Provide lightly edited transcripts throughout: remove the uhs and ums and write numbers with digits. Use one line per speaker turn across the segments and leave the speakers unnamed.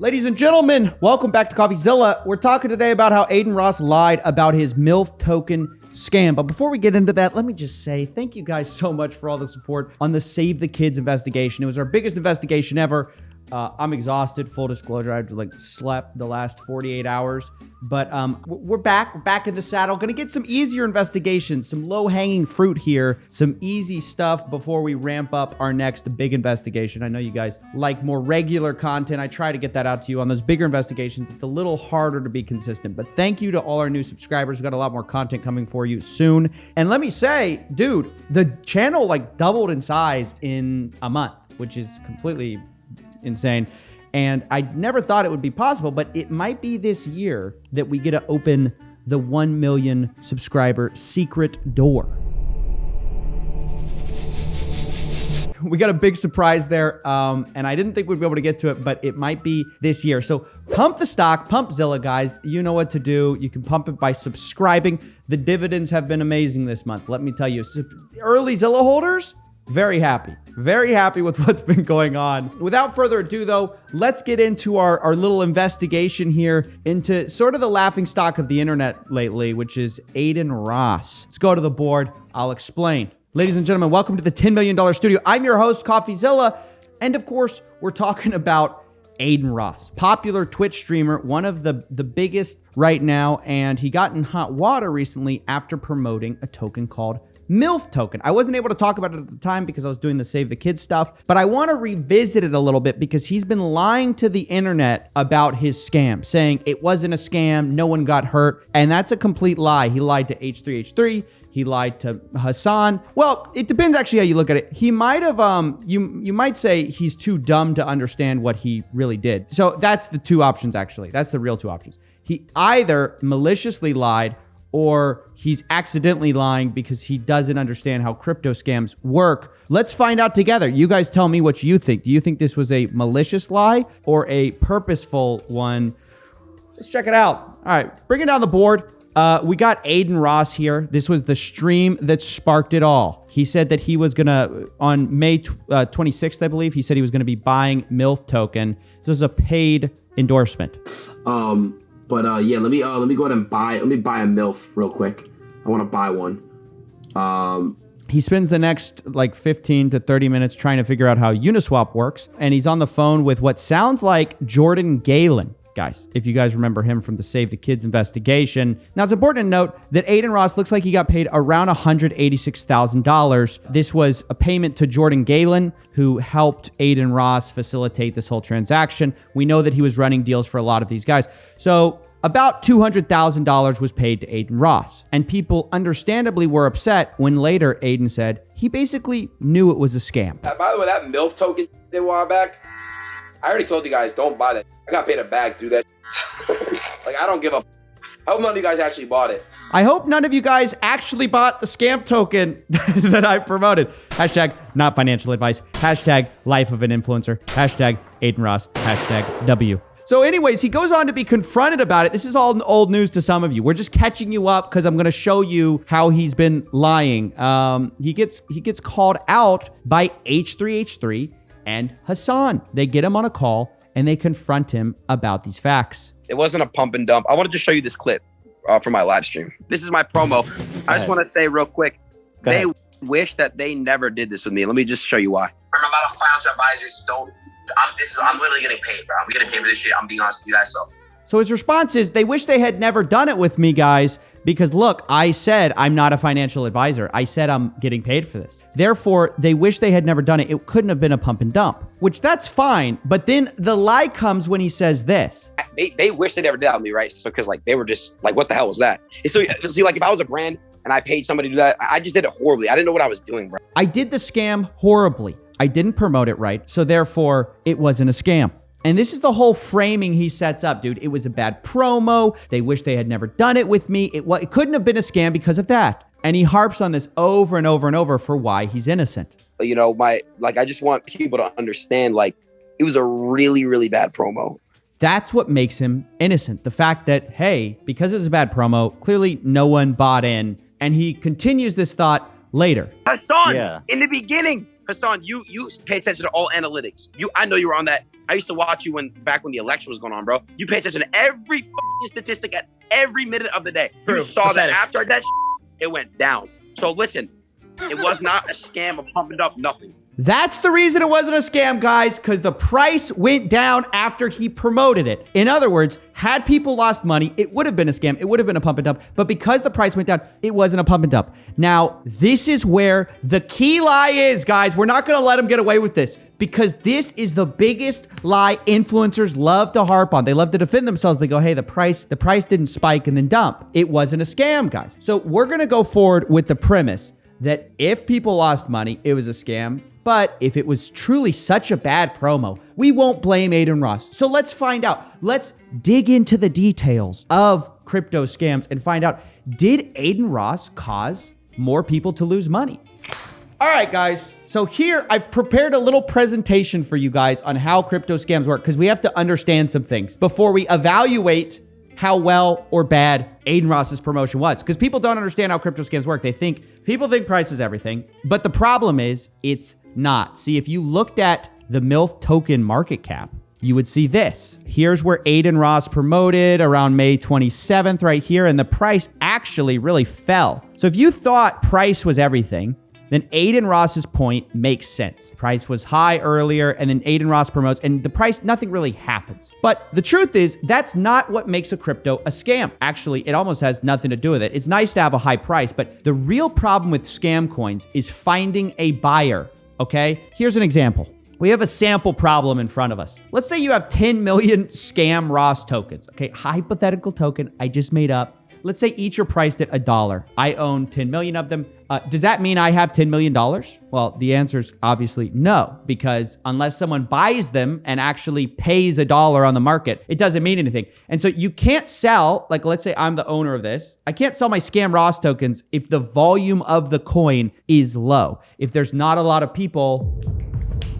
Ladies and gentlemen, welcome back to Coffeezilla. We're talking today about how Adin Ross lied about his MILF-Token scam. But before we get into that, let me just say thank you guys so much for all the support on the Save the Kids investigation. It was our biggest investigation ever. I'm exhausted, full disclosure. I've slept the last 48 hours, but we're back in the saddle. Gonna get some easier investigations, some low-hanging fruit here, some easy stuff before we ramp up our next big investigation. I know you guys like more regular content. I try to get that out to you on those bigger investigations. It's a little harder to be consistent, but thank you to all our new subscribers. We've got a lot more content coming for you soon. And let me say, dude, the channel doubled in size in a month, which is completely insane. And I never thought it would be possible, but it might be this year that we get to open the 1 million subscriber secret door. We got a big surprise there, and I didn't think we'd be able to get to it, but it might be this year. So pump the stock, pump Zilla, guys. You know what to do. You can pump it by subscribing. The dividends have been amazing this month. Let me tell you, early Zilla holders, very happy with what's been going on. Without further ado, though, let's get into our little investigation here into sort of the laughingstock of the internet lately, which is Adin Ross. Let's go to the board. I'll explain. Ladies and gentlemen, welcome to the $10 million studio. I'm your host, Coffeezilla, and of course, we're talking about Adin Ross, popular Twitch streamer, one of the biggest right now, and he got in hot water recently after promoting a token called MILF-Token. I wasn't able to talk about it at the time because I was doing the Save the Kids stuff, but I want to revisit it a little bit because he's been lying to the internet about his scam, saying it wasn't a scam, no one got hurt, and that's a complete lie. He lied to H3H3, he lied to Hasan. Well, it depends actually how you look at it. He might have, you might say he's too dumb to understand what he really did. So that's the two options actually. That's the real two options. He either maliciously lied or he's accidentally lying because he doesn't understand how crypto scams work. Let's find out together. You guys tell me what you think. Do you think this was a malicious lie or a purposeful one? Let's check it out. All right, bring it down the board. We got Adin Ross here. This was the stream that sparked it all. He said that he was gonna, on May 26th, I believe, he said he was gonna be buying MILF-Token. This was a paid endorsement.
But yeah, let me go ahead and buy a MILF real quick. I want to buy one.
He spends the next 15 to 30 minutes trying to figure out how Uniswap works, and he's on the phone with what sounds like Jordan Galen. Guys, if you guys remember him from the Save the Kids investigation. Now, it's important to note that Adin Ross looks like he got paid around $186,000. This was a payment to Jordan Galen, who helped Adin Ross facilitate this whole transaction. We know that he was running deals for a lot of these guys. So about $200,000 was paid to Adin Ross. And people understandably were upset when later Adin said he basically knew it was a scam.
By the way, that MILF token a while back, I already told you guys, don't buy that. I got paid a bag to do that. I don't give a. I hope none of you guys actually bought it.
I hope none of you guys actually bought the scam token that I promoted. Hashtag not financial advice. Hashtag life of an influencer. Hashtag Adin Ross. Hashtag W. So anyways, he goes on to be confronted about it. This is all old news to some of you. We're just catching you up because I'm going to show you how he's been lying. He gets called out by H3H3 and Hasan. They get him on a call and they confront him about these facts.
It wasn't a pump and dump. I wanted to show you this clip from my live stream. This is my promo. I just want to say real quick, they wish that they never did this with me. Let me just show you why.
I'm not a financial advisor, so I'm literally getting paid, bro. I'm getting paid for this shit. I'm being honest with you guys.
So his response is, they wish they had never done it with me, guys, because look, I said I'm not a financial advisor. I said I'm getting paid for this. Therefore, they wish they had never done it. It couldn't have been a pump and dump, which that's fine. But then the lie comes when he says this.
They wish they never did that with me, right? So because they were just what the hell was that? So see, if I was a brand and I paid somebody to do that, I just did it horribly. I didn't know what I was doing, bro.
I did the scam horribly. I didn't promote it right. So therefore, it wasn't a scam. And this is the whole framing he sets up, dude. It was a bad promo. They wish they had never done it with me. It couldn't have been a scam because of that. And he harps on this over and over and over for why he's innocent.
You know, I just want people to understand, it was a really, really bad promo.
That's what makes him innocent. The fact that, hey, because it was a bad promo, clearly no one bought in. And he continues this thought later.
Hasan, in the beginning, Hasan, you pay attention to all analytics. I know you were on that. I used to watch you back when the election was going on, bro. You pay attention to every statistic at every minute of the day. You saw that after that it went down. So listen, it was not a scam of pumping up nothing.
That's the reason it wasn't a scam, guys, because the price went down after he promoted it. In other words, had people lost money, it would have been a scam. It would have been a pump and dump. But because the price went down, it wasn't a pump and dump. Now, this is where the key lie is, guys. We're not going to let them get away with this because this is the biggest lie influencers love to harp on. They love to defend themselves. They go, hey, the price didn't spike and then dump. It wasn't a scam, guys. So we're going to go forward with the premise that if people lost money, it was a scam. But if it was truly such a bad promo, we won't blame Adin Ross. So let's find out. Let's dig into the details of crypto scams and find out, did Adin Ross cause more people to lose money? All right, guys. So here I've prepared a little presentation for you guys on how crypto scams work because we have to understand some things before we evaluate how well or bad Adin Ross's promotion was. Because people don't understand how crypto scams work. People think price is everything. But the problem is it's not. See, if you looked at the MILF-Token market cap, you would see this. Here's where Adin Ross promoted around May 27th right here. And the price actually really fell. So if you thought price was everything, then Adin Ross's point makes sense. Price was high earlier, and then Adin Ross promotes, and the price, nothing really happens. But the truth is, that's not what makes a crypto a scam. Actually, it almost has nothing to do with it. It's nice to have a high price, but the real problem with scam coins is finding a buyer, okay? Here's an example. We have a sample problem in front of us. Let's say you have 10 million scam Ross tokens, okay? Hypothetical token I just made up. Let's say each are priced at $1. I own 10 million of them. Does that mean I have $10 million? Well, the answer is obviously no, because unless someone buys them and actually pays $1 on the market, it doesn't mean anything. And so you can't sell, like let's say I'm the owner of this. I can't sell my scam Ross tokens if the volume of the coin is low. If there's not a lot of people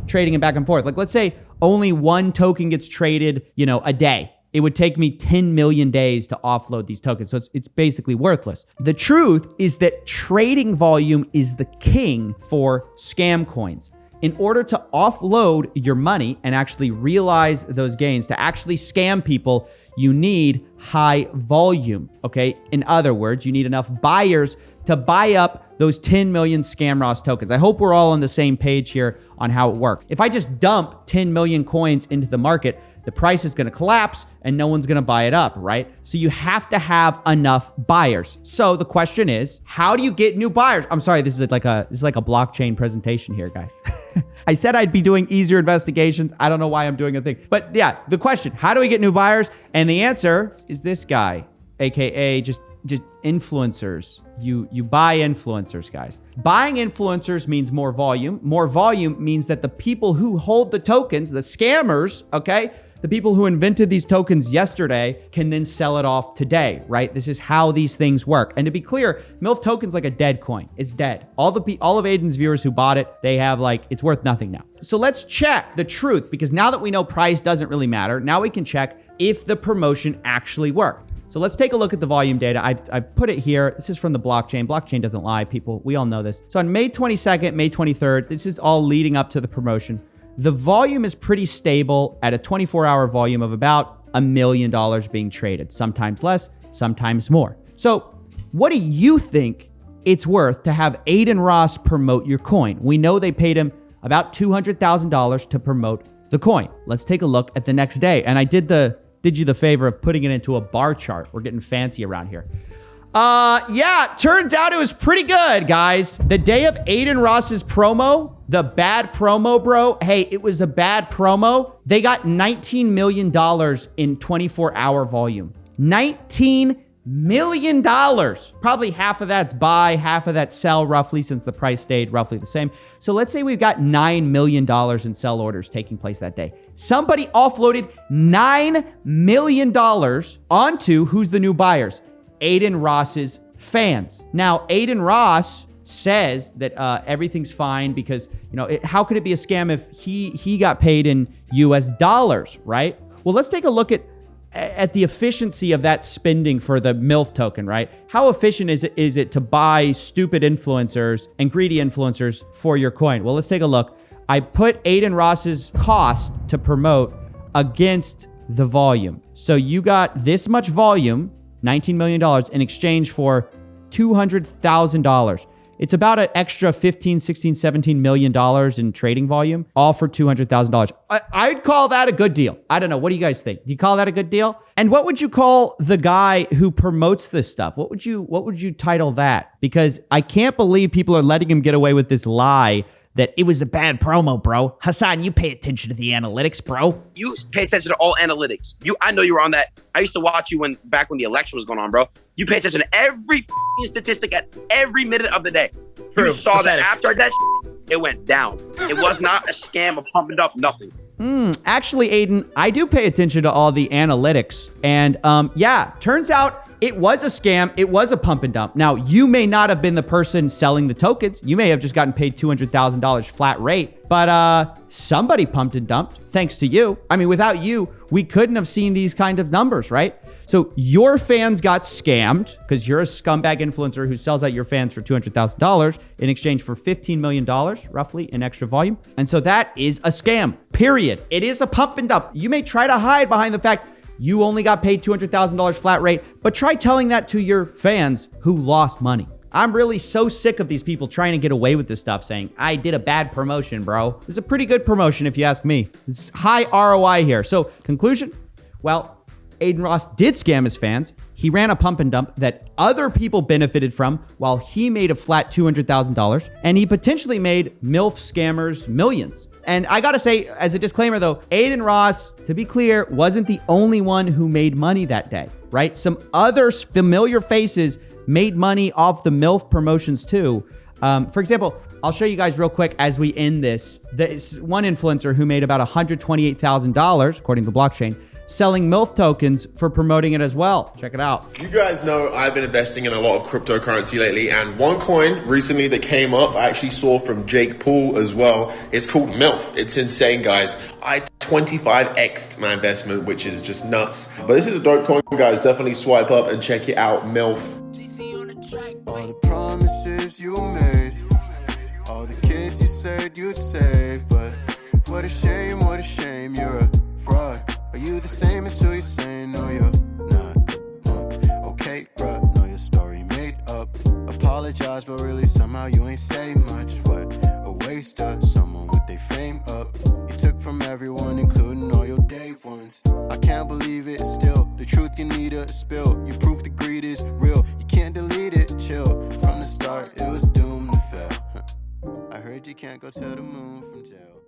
trading it back and forth. Like let's say only one token gets traded, a day. It would take me 10 million days to offload these tokens. So it's basically worthless. The truth is that trading volume is the king for scam coins. In order to offload your money and actually realize those gains, to actually scam people, you need high volume, okay? In other words, you need enough buyers to buy up those 10 million scam Ross tokens. I hope we're all on the same page here on how it works. If I just dump 10 million coins into the market, the price is going to collapse and no one's going to buy it up, right? So you have to have enough buyers. So the question is, how do you get new buyers? I'm sorry, this is like a blockchain presentation here, guys. I said I'd be doing easier investigations. I don't know why I'm doing a thing. But yeah, the question, how do we get new buyers? And the answer is this guy, AKA just influencers. You buy influencers, guys. Buying influencers means more volume. More volume means that the people who hold the tokens, the scammers, okay, the people who invented these tokens yesterday can then sell it off today, right? This is how these things work. And to be clear, MILF-Token's like a dead coin. It's dead. All of Adin's viewers who bought it, they have it's worth nothing now. So let's check the truth, because now that we know price doesn't really matter, now we can check if the promotion actually worked. So let's take a look at the volume data. I've put it here. This is from the blockchain. Blockchain doesn't lie, people. We all know this. So on May 22nd, May 23rd, this is all leading up to the promotion. The volume is pretty stable at a 24-hour volume of about $1 million being traded. Sometimes less, sometimes more. So what do you think it's worth to have Adin Ross promote your coin? We know they paid him about $200,000 to promote the coin. Let's take a look at the next day. And I did you the favor of putting it into a bar chart. We're getting fancy around here. Yeah, turns out it was pretty good, guys. The day of Adin Ross's promo, the bad promo, bro. Hey, it was a bad promo. They got $19 million in 24-hour volume. $19 million. Probably half of that's buy, half of that's sell roughly, since the price stayed roughly the same. So let's say we've got $9 million in sell orders taking place that day. Somebody offloaded $9 million onto who's the new buyers? Adin Ross's fans. Now, Adin Ross says that everything's fine because, how could it be a scam if he got paid in US dollars, right? Well, let's take a look at at the efficiency of that spending for the MILF token, right? How efficient is it to buy stupid influencers and greedy influencers for your coin? Well, let's take a look. I put Adin Ross's cost to promote against the volume. So you got this much volume, $19 million, in exchange for $200,000. It's about an extra $15, $16, $17 million in trading volume, all for $200,000. I'd call that a good deal. I don't know. What do you guys think? Do you call that a good deal? And what would you call the guy who promotes this stuff? What would you title that? Because I can't believe people are letting him get away with this lie that it was a bad promo, bro. Hasan, you pay attention to the analytics, bro.
You pay attention to all analytics. I know you were on that. I used to watch you back when the election was going on, bro. You pay attention to every statistic at every minute of the day. You saw that after that it went down. It was not a scam of pumping up nothing.
Actually, Adin, I do pay attention to all the analytics. And yeah, turns out it was a scam. It was a pump and dump. Now, you may not have been the person selling the tokens. You may have just gotten paid $200,000 flat rate. But somebody pumped and dumped thanks to you. I mean, without you, we couldn't have seen these kind of numbers, right? So your fans got scammed because you're a scumbag influencer who sells out your fans for $200,000 in exchange for $15 million, roughly, in extra volume. And so that is a scam, period. It is a pump and dump. You may try to hide behind the fact you only got paid $200,000 flat rate, but try telling that to your fans who lost money. I'm really so sick of these people trying to get away with this stuff, saying, I did a bad promotion, bro. It's a pretty good promotion if you ask me. It's high ROI here. So conclusion, well, Adin Ross did scam his fans. He ran a pump and dump that other people benefited from while he made a flat $200,000, and he potentially made MILF scammers millions. And I gotta say, as a disclaimer though, Adin Ross, to be clear, wasn't the only one who made money that day, right? Some other familiar faces made money off the MILF promotions too. For example, I'll show you guys real quick as we end this. There's one influencer who made about $128,000, according to the blockchain, selling MILF tokens for promoting it as well. Check it out.
You guys know I've been investing in a lot of cryptocurrency lately, and one coin recently that came up, I actually saw from Jake Paul as well. It's called MILF. It's insane, guys. I 25x'd my investment, which is just nuts. But this is a dope coin, guys. Definitely swipe up and check it out, MILF.
All the promises you made, all the kids you said you'd save, but what a shame, you're a fraud. Are you the same as who you're saying? No, you're not. Okay, bruh, know your story made up. Apologize, but really somehow you ain't say much. What a waster, someone with their fame up. You took from everyone, including all your day ones. I can't believe it still. The truth you need to spill. You prove the greed is real. You can't delete it, chill. From the start, it was doomed to fail. I heard you can't go to the moon from jail.